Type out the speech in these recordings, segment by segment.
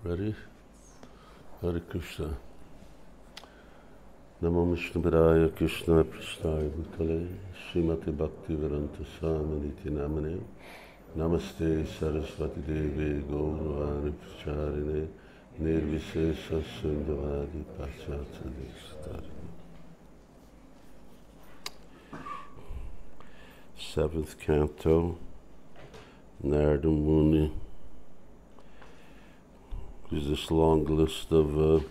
Ready? Hare Krishna. Namo Vishnu Padaya Krishna Prasthaya Bhutale Srimati Bhakti Vedanta Swami Niti Namane Namaste Saraswati Devi Gauravani Pracharine Nirvisesa Sundavadi Pachata Desatarine. Seventh Canto, Narada Muni. There's this long list of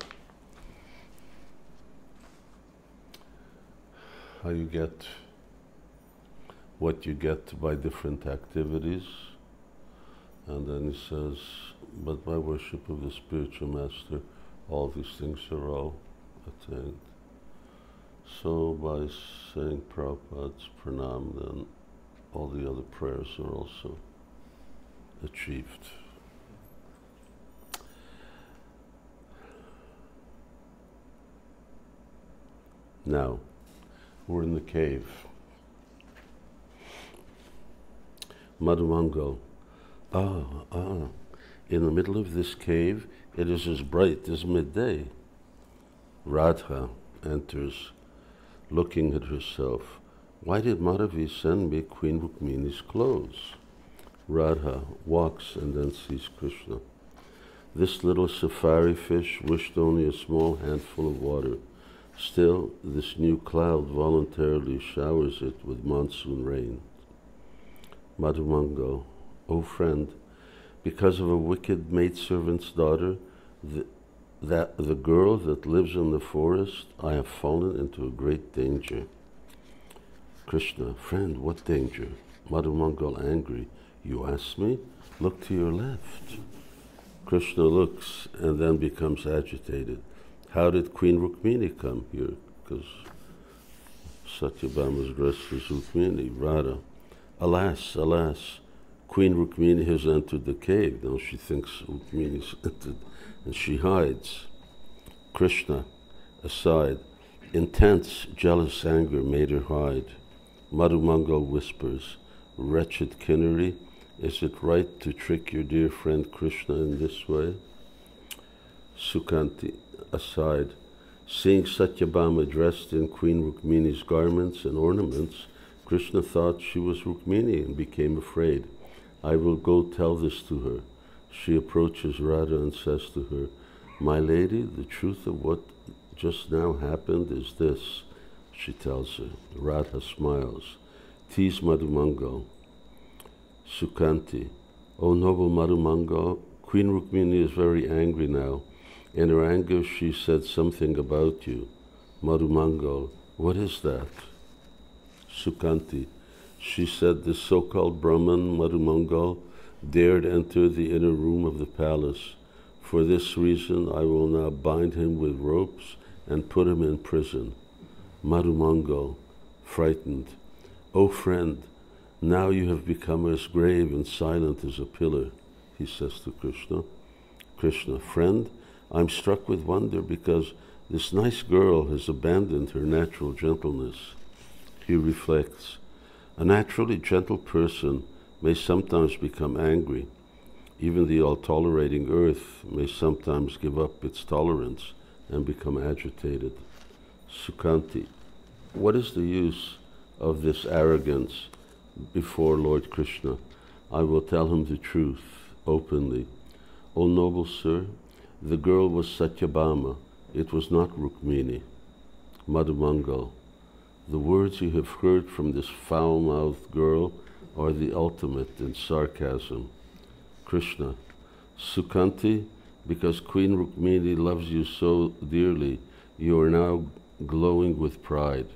how you get what you get by different activities. And then he says, but by worship of the spiritual master, all these things are all attained. So by saying Prabhupada's pranam, then all the other prayers are also achieved. Now, we're in the cave. Madhumangal. In the middle of this cave, it is as bright as midday. Radha enters, looking at herself. Why did Madhavi send me Queen Rukmini's clothes? Radha walks and then sees Krishna. This little safari fish wished only a small handful of water. Still, this new cloud voluntarily showers it with monsoon rain. Madhumangal, O friend, because of a wicked maidservant's daughter, the girl that lives in the forest, I have fallen into a great danger. Krishna, friend, what danger? Madhumangal, angry. You ask me? Look to your left. Krishna looks and then becomes agitated. How did Queen Rukmini come here? Because Satyabhama's dressed as Rukmini, Radha. Alas, alas, Queen Rukmini has entered the cave. Now she thinks Rukmini's entered, and she hides. Krishna, aside, intense, jealous anger made her hide. Madhumangal whispers, wretched Kinnari, is it right to trick your dear friend Krishna in this way? Sukanti, aside, seeing Satyabhama dressed in Queen Rukmini's garments and ornaments, Krishna thought she was Rukmini and became afraid. I will go tell this to her. She approaches Radha and says to her, my lady, the truth of what just now happened is this. She tells her. Radha smiles. Tease Madhumangal. Sukanti, O noble Madhumangal, Queen Rukmini is very angry now. In her anger, she said something about you. Madhumangal, what is that? Sukanti, she said the so-called Brahman, Madhumangal, dared enter the inner room of the palace. For this reason, I will now bind him with ropes and put him in prison. Madhumangal, frightened, O friend, now you have become as grave and silent as a pillar, he says to Krishna. Krishna, friend, I'm struck with wonder because this nice girl has abandoned her natural gentleness. He reflects, a naturally gentle person may sometimes become angry. Even the all-tolerating earth may sometimes give up its tolerance and become agitated. Sukanti, what is the use of this arrogance before Lord Krishna? I will tell him the truth openly. O noble sir, the girl was Satyabhama. It was not Rukmini. Madhumangal, the words you have heard from this foul-mouthed girl are the ultimate in sarcasm. Krishna, Sukanti, because Queen Rukmini loves you so dearly, you are now glowing with pride.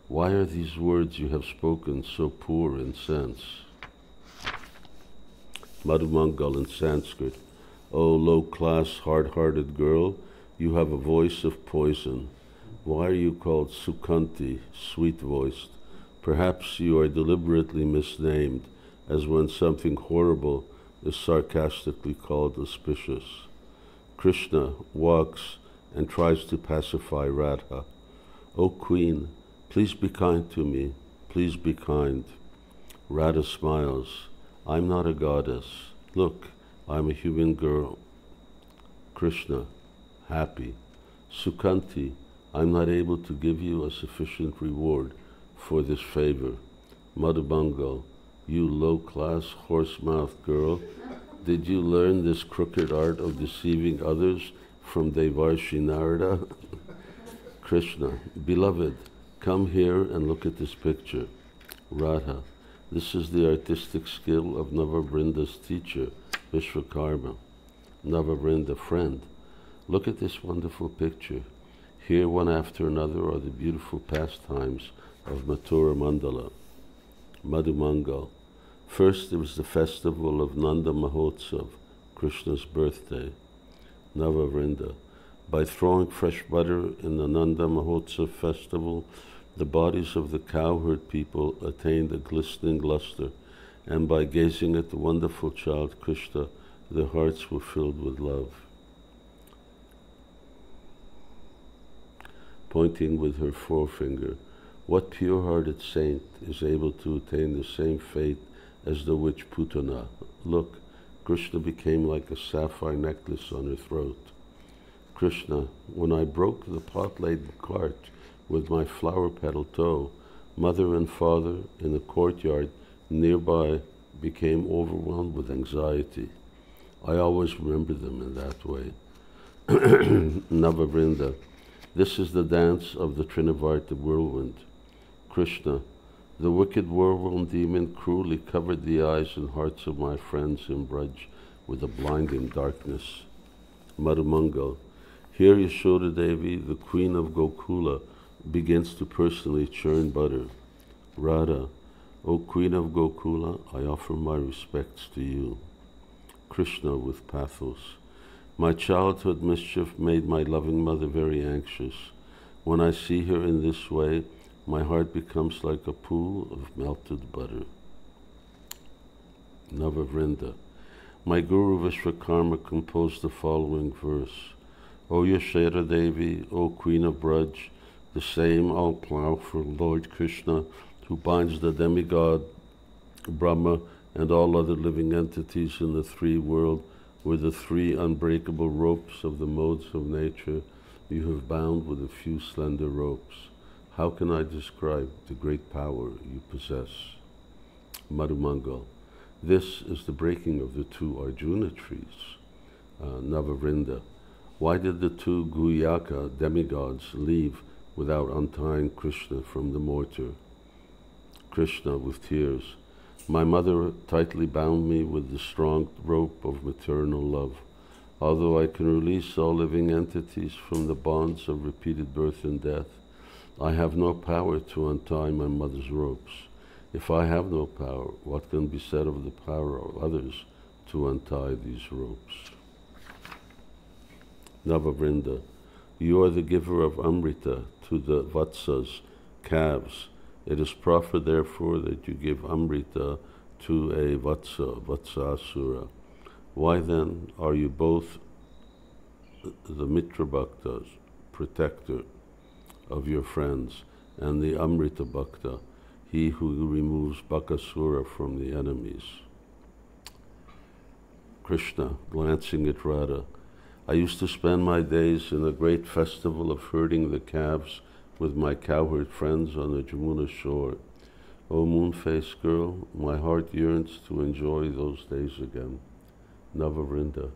Why are these words you have spoken so poor in sense? Madhumangal in Sanskrit, O low-class, hard-hearted girl, you have a voice of poison. Why are you called Sukanti, sweet-voiced? Perhaps you are deliberately misnamed, as when something horrible is sarcastically called auspicious. Krishna walks and tries to pacify Radha. O Queen, please be kind to me. Please be kind. Radha smiles. I'm not a goddess. Look, I'm a human girl. Krishna, happy. Sukhanti, I'm not able to give you a sufficient reward for this favor. Madhubangal, you low-class horse-mouthed girl, did you learn this crooked art of deceiving others from Devarshi Narada? Krishna, beloved, come here and look at this picture. Radha, this is the artistic skill of Navavrinda's teacher, Vishwakarma. Navavrinda, friend, look at this wonderful picture. Here, one after another, are the beautiful pastimes of Mathura Mandala. Madhumangal, first there was the festival of Nanda Mahotsav, Krishna's birthday. Navavrinda, by throwing fresh butter in the Nanda Mahotsav festival, the bodies of the cowherd people attained a glistening luster, and by gazing at the wonderful child Krishna, their hearts were filled with love. Pointing with her forefinger, what pure-hearted saint is able to attain the same fate as the witch Putana? Look, Krishna became like a sapphire necklace on her throat. Krishna, when I broke the pot-laden cart with my flower-petal toe, mother and father in the courtyard nearby became overwhelmed with anxiety. I always remember them in that way. Navavrinda, this is the dance of the Trinavarta whirlwind. Krishna, the wicked whirlwind demon cruelly covered the eyes and hearts of my friends in Braj with a blinding darkness. Madhumangal, here Yashoda Devi, the queen of Gokula, begins to personally churn butter. Radha, O queen of Gokula, I offer my respects to you. Krishna with pathos, my childhood mischief made my loving mother very anxious. When I see her in this way, my heart becomes like a pool of melted butter. Navavrinda, my Guru Vishwakarma composed the following verse. O Yashoda Devi, O Queen of Braj, the same all-powerful Lord Krishna, who binds the demigod Brahma and all other living entities in the three world with the three unbreakable ropes of the modes of nature, you have bound with a few slender ropes. How can I describe the great power you possess? Madhumangal, this is the breaking of the two Arjuna trees. Navavrinda, why did the two Guyaka demigods leave without untying Krishna from the mortar? Krishna with tears, my mother tightly bound me with the strong rope of maternal love. Although I can release all living entities from the bonds of repeated birth and death, I have no power to untie my mother's ropes. If I have no power, what can be said of the power of others to untie these ropes? Navavrinda, you are the giver of Amrita to the Vatsas, calves. It is proper, therefore, that you give Amrita to a Vatsa, Vatsasura. Why then are you both the Mitra Bhaktas, protector of your friends, and the Amrita Bhakta, he who removes Bakasura from the enemies? Krishna, glancing at Radha, I used to spend my days in a great festival of herding the calves with my cowherd friends on the Jamuna shore. O moon-faced girl, my heart yearns to enjoy those days again. Navavrinda,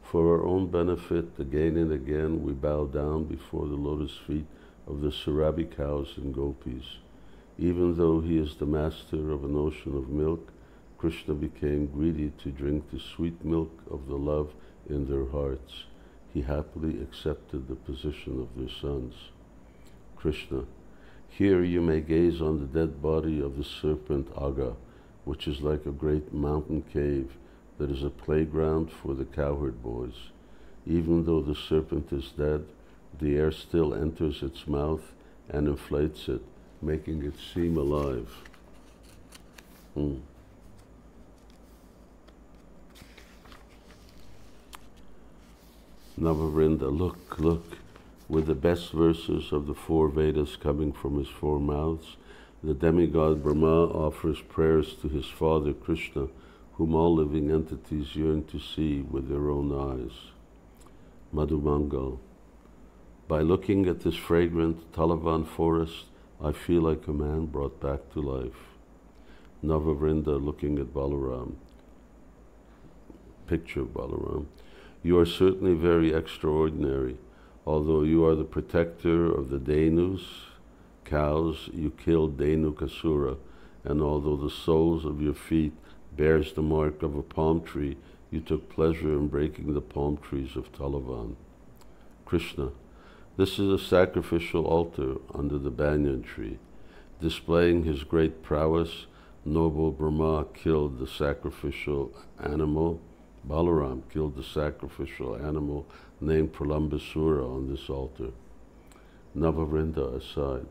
for our own benefit, again and again we bow down before the lotus feet of the Surabhi cows and gopis. Even though he is the master of an ocean of milk, Krishna became greedy to drink the sweet milk of the love in their hearts. He happily accepted the position of their sons. Krishna, here you may gaze on the dead body of the serpent Aga, which is like a great mountain cave that is a playground for the cowherd boys. Even though the serpent is dead, the air still enters its mouth and inflates it, making it seem alive. Navavrinda, look, look, with the best verses of the four Vedas coming from his four mouths, the demigod Brahma offers prayers to his father Krishna, whom all living entities yearn to see with their own eyes. Madhumangal. By looking at this fragrant Talavan forest, I feel like a man brought back to life. Navavrinda looking at Balaram. Picture of Balaram. You are certainly very extraordinary. Although you are the protector of the Dhenus, cows, you killed Dhenukasura, and although the soles of your feet bears the mark of a palm tree, you took pleasure in breaking the palm trees of Talavan. Krishna. This is a sacrificial altar under the banyan tree. Displaying his great prowess, noble Brahma killed the sacrificial animal. Balaram killed the sacrificial animal named Pralambasura on this altar. Navavrinda aside.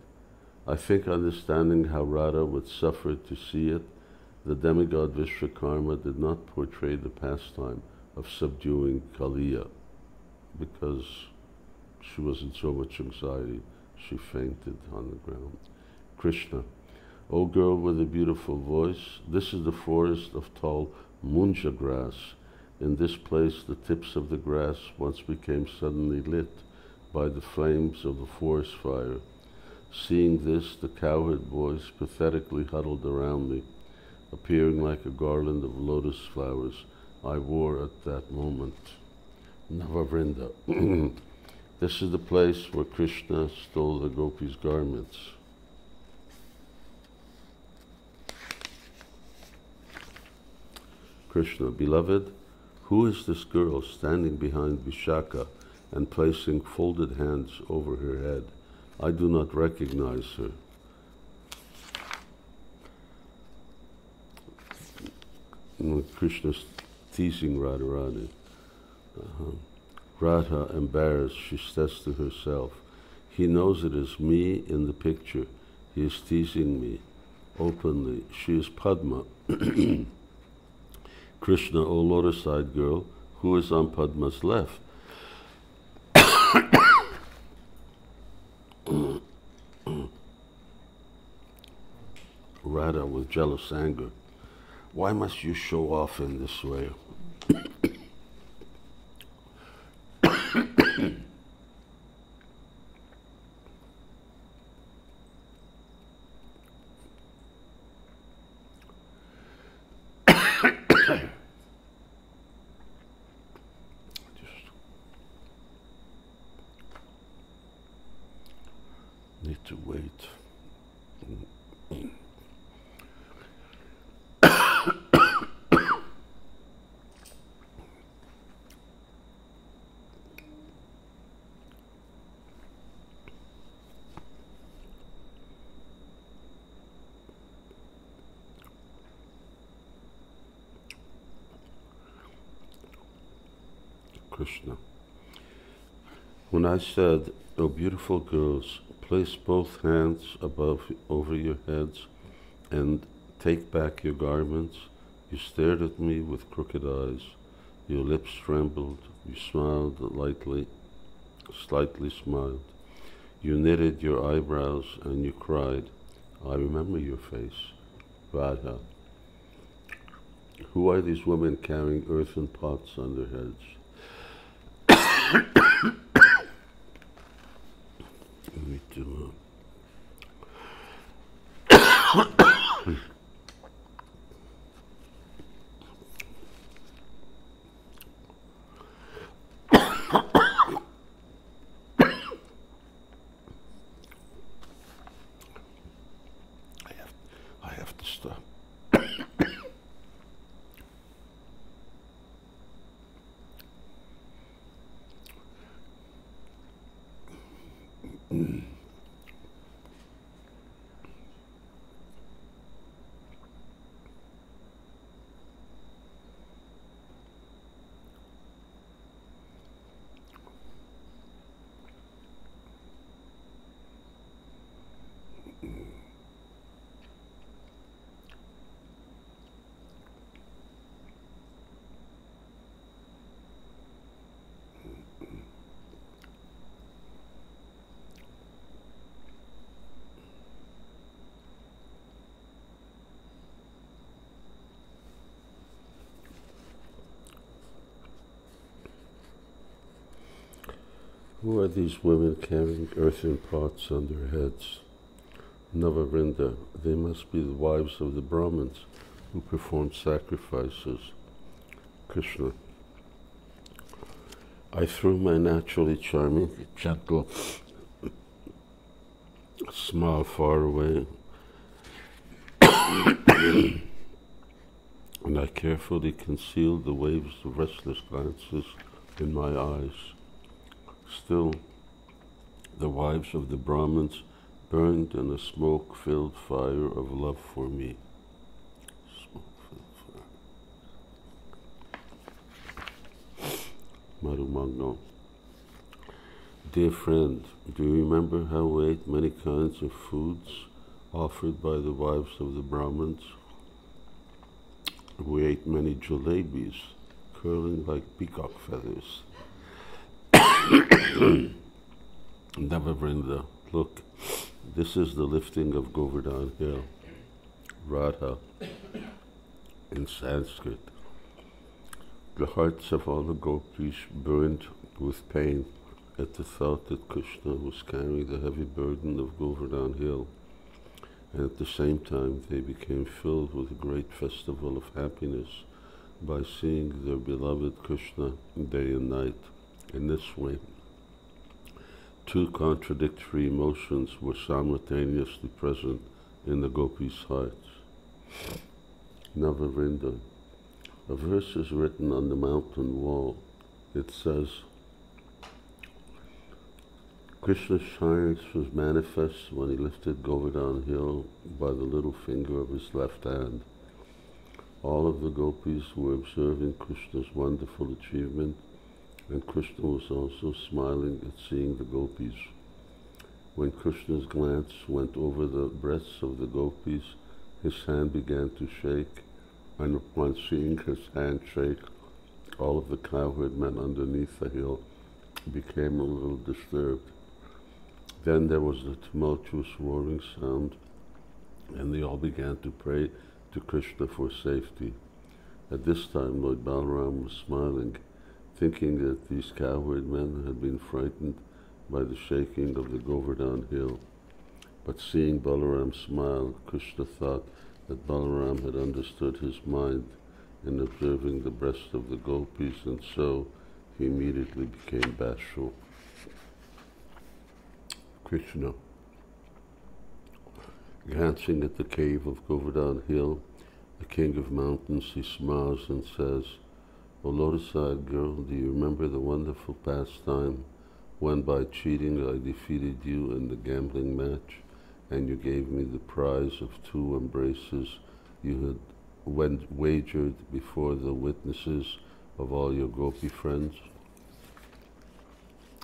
I think understanding how Radha would suffer to see it, the demigod Vishwakarma did not portray the pastime of subduing Kaliya, because she was in so much anxiety, she fainted on the ground. Krishna. O girl with a beautiful voice, this is the forest of tall munja grass. In this place, the tips of the grass once became suddenly lit by the flames of the forest fire. Seeing this, the cowherd boys pathetically huddled around me, appearing like a garland of lotus flowers I wore at that moment. Navavrinda. This is the place where Krishna stole the gopis' garments. Krishna. Beloved, who is this girl standing behind Vishaka and placing folded hands over her head? I do not recognize her. Krishna's teasing Radharani. Radha, embarrassed, she says to herself, he knows it is me in the picture. He is teasing me openly. She is Padma. Krishna, O lotus-eyed girl, who is on Padma's left? Radha with jealous anger. Why must you show off in this way? Need to wait. Krishna. When I said, O beautiful girls, place both hands over your heads and take back your garments, you stared at me with crooked eyes. Your lips trembled. You smiled lightly, slightly smiled. You knitted your eyebrows and you cried. I remember your face. Radha. Who are these women carrying earthen pots on their heads? Me too. I have to stop. Who are these women carrying earthen pots on their heads? Navavrinda, they must be the wives of the Brahmins who performed sacrifices. Krishna, I threw my naturally charming, gentle smile far away, and I carefully concealed the waves of restless glances in my eyes. Still, the wives of the Brahmins burned in a smoke-filled fire of love for me. Smoke-filled fire. Marumango. Dear friend, do you remember how we ate many kinds of foods offered by the wives of the Brahmins? We ate many jalebis, curling like peacock feathers. Navavrinda, look, this is the lifting of Govardhan Hill, Radha, in Sanskrit. The hearts of all the gopis burned with pain at the thought that Krishna was carrying the heavy burden of Govardhan Hill, and at the same time they became filled with a great festival of happiness by seeing their beloved Krishna day and night. In this way, two contradictory emotions were simultaneously present in the gopis' hearts. Navavrinda, a verse is written on the mountain wall. It says, Krishna's shyness was manifest when he lifted Govardhan Hill by the little finger of his left hand. All of the gopis were observing Krishna's wonderful achievement, and Krishna was also smiling at seeing the gopis. When Krishna's glance went over the breasts of the gopis, his hand began to shake, and upon seeing his hand shake, all of the cowherd men underneath the hill became a little disturbed. Then there was a tumultuous roaring sound, and they all began to pray to Krishna for safety. At this time, Lord Balaram was smiling, thinking that these cowherd men had been frightened by the shaking of the Govardhan Hill. But seeing Balaram smile, Krishna thought that Balaram had understood his mind in observing the breast of the gopis, and so he immediately became bashful. Krishna, glancing at the cave of Govardhan Hill, the king of mountains, he smiles and says, O lotus-eyed girl, do you remember the wonderful pastime when by cheating I defeated you in the gambling match, and you gave me the prize of 2 embraces you had wagered before the witnesses of all your gopi friends?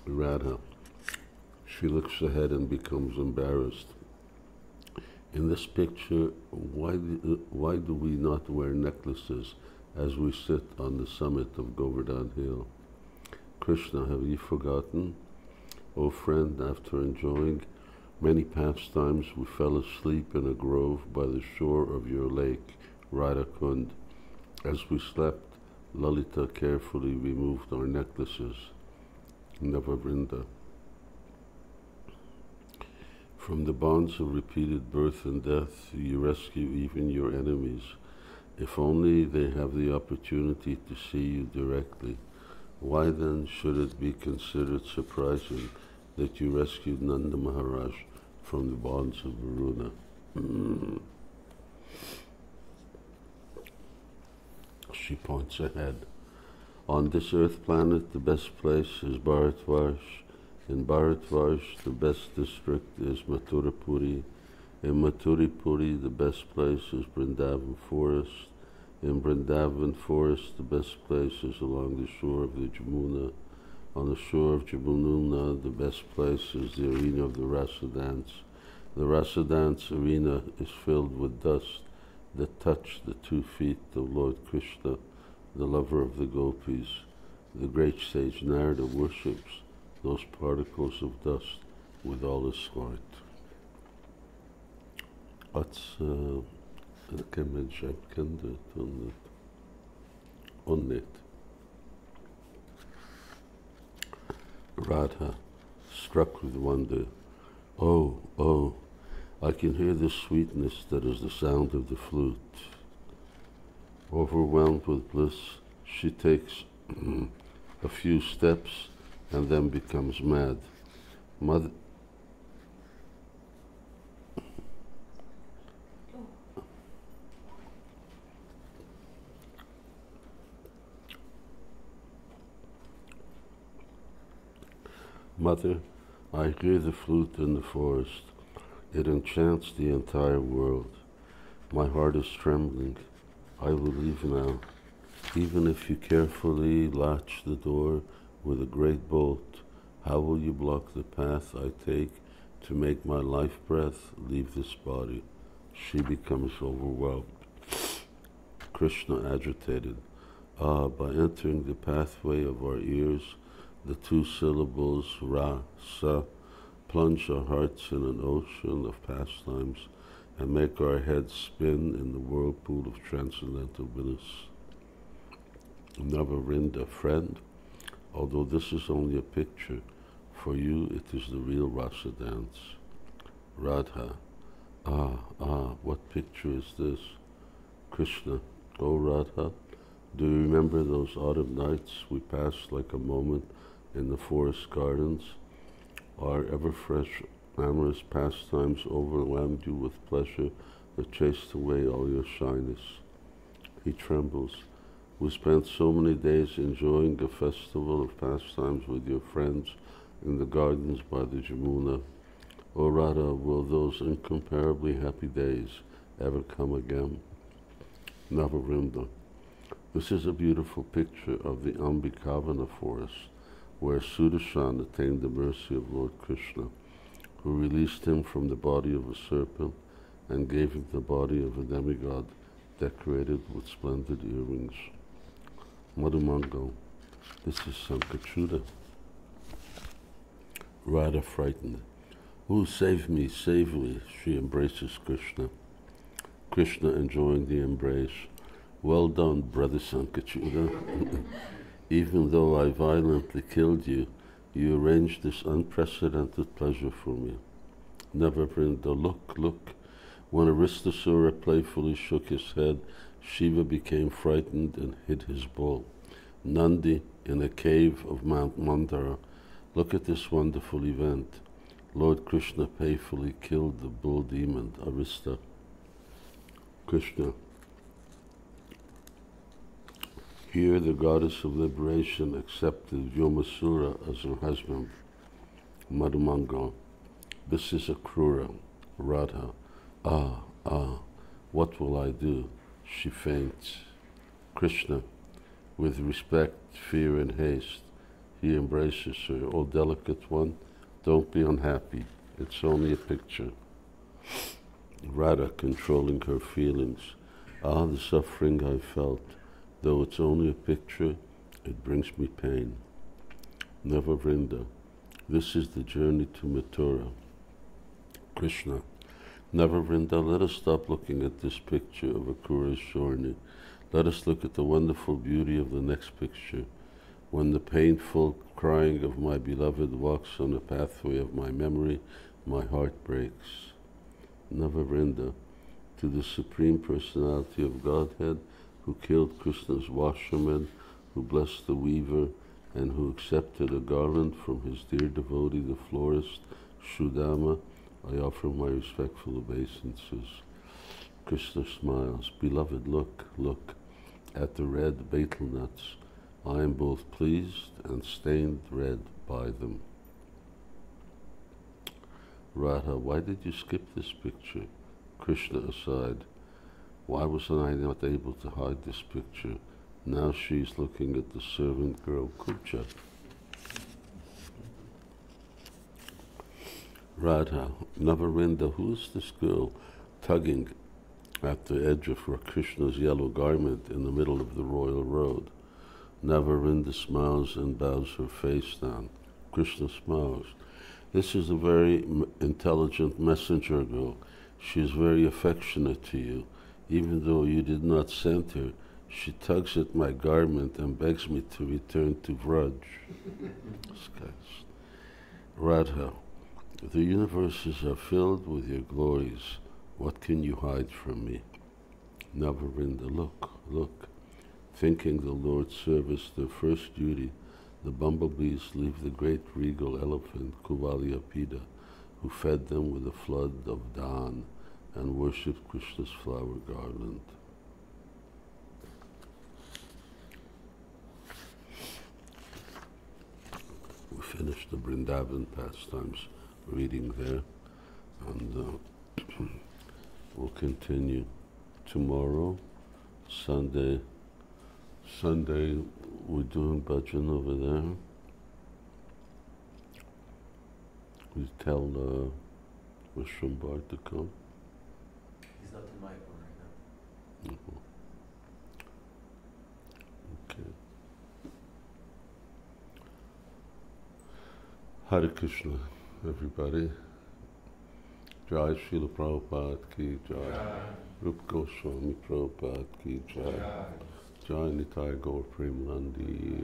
Radha, she looks ahead and becomes embarrassed. In this picture, why do we not wear necklaces as we sit on the summit of Govardhan Hill? Krishna, have you forgotten? O friend, after enjoying many pastimes, we fell asleep in a grove by the shore of your lake, Radhakund. As we slept, Lalita carefully removed our necklaces. Navavrinda. From the bonds of repeated birth and death, you rescue even your enemies. If only they have the opportunity to see you directly. Why then should it be considered surprising that you rescued Nanda Maharaj from the bonds of Varuna? She points ahead. On this earth planet, the best place is Bharatvarsh. In Bharatvarsh, the best district is Mathurapuri. In Mathurapuri, the best place is Vrindavan Forest. In Vrindavan Forest, the best place is along the shore of the Jamuna. On the shore of Jamuna, the best place is the arena of the Rasa dance. The Rasa dance arena is filled with dust that touch the 2 feet of Lord Krishna, the lover of the gopis. The great sage Narada worships those particles of dust with all his heart. Kan men kjemkende onnet. Radha, struck with wonder. Oh, oh, I can hear the sweetness that is the sound of the flute. Overwhelmed with bliss, she takes a few steps and then becomes mad. Mother, I hear the flute in the forest. It enchants the entire world. My heart is trembling. I will leave now. Even if you carefully latch the door with a great bolt, how will you block the path I take to make my life breath leave this body? She becomes overwhelmed. Krishna agitated. By entering the pathway of our ears, the two syllables ra, sa, plunge our hearts in an ocean of pastimes and make our heads spin in the whirlpool of transcendental bliss. Navarinda, friend, although this is only a picture, for you it is the real rasa dance. Radha, what picture is this? Krishna, oh Radha, do you remember those autumn nights we passed like a moment in the forest gardens? Our ever-fresh amorous pastimes overwhelmed you with pleasure that chased away all your shyness. He trembles. We spent so many days enjoying a festival of pastimes with your friends in the gardens by the Jamuna. O Radha, will those incomparably happy days ever come again? Navarinda. This is a beautiful picture of the Ambikavana forest, where Sudarshan attained the mercy of Lord Krishna, who released him from the body of a serpent and gave him the body of a demigod decorated with splendid earrings. Madhumangal, this is Sankachuda. Radha frightened. Oh, save me, save me. She embraces Krishna. Krishna enjoying the embrace. Well done, brother Sankachuda. Even though I violently killed you, you arranged this unprecedented pleasure for me. Navarinda, look. When Aristasura playfully shook his head, Shiva became frightened and hid his bull. Nandi, in a cave of Mount Mandara, look at this wonderful event. Lord Krishna playfully killed the bull demon, Arista. Krishna. Here the goddess of liberation accepted Vyomasura as her husband. Madhumangal. This is Akrura. Radha. What will I do? She faints. Krishna. With respect, fear, and haste, he embraces her. O delicate one, don't be unhappy. It's only a picture. Radha, controlling her feelings. The suffering I felt. Though it's only a picture, it brings me pain. Navarinda, this is the journey to Mathura. Krishna, Navarinda, let us stop looking at this picture of Akrura's journey. Let us look at the wonderful beauty of the next picture. When the painful crying of my beloved walks on the pathway of my memory, my heart breaks. Navarinda, to the Supreme Personality of Godhead, who killed Krishna's washerman, who blessed the weaver, and who accepted a garland from his dear devotee, the florist, Sudama, I offer my respectful obeisances. Krishna smiles. Beloved, look at the red betel nuts. I am both pleased and stained red by them. Radha, why did you skip this picture? Krishna aside. Why was I not able to hide this picture? Now she's looking at the servant girl, Kucha. Radha, Navarinda, who is this girl tugging at the edge of Krishna's yellow garment in the middle of the royal road? Navarinda smiles and bows her face down. Krishna smiles. This is a very intelligent messenger girl. She is very affectionate to you. Even though you did not send her, she tugs at my garment and begs me to return to Vraj. Radha, the universes are filled with your glories. What can you hide from me? Navarinda, look. Thinking the Lord's service their first duty, the bumblebees leave the great regal elephant, Kuvalyapida, who fed them with a flood of dhan and worshipped Krishna's flower garland. We finished the Vrindavan pastimes reading there, and we'll continue tomorrow, Sunday. We're doing bhajan over there. We tell Vishwambar to come. He's not in my phone right now. Okay. Hare Krishna, everybody. Jai Srila Prabhupada ki Jai. Rupa Goswami Prabhupada ki Jai. Jai Nitai Gaur Premanandi.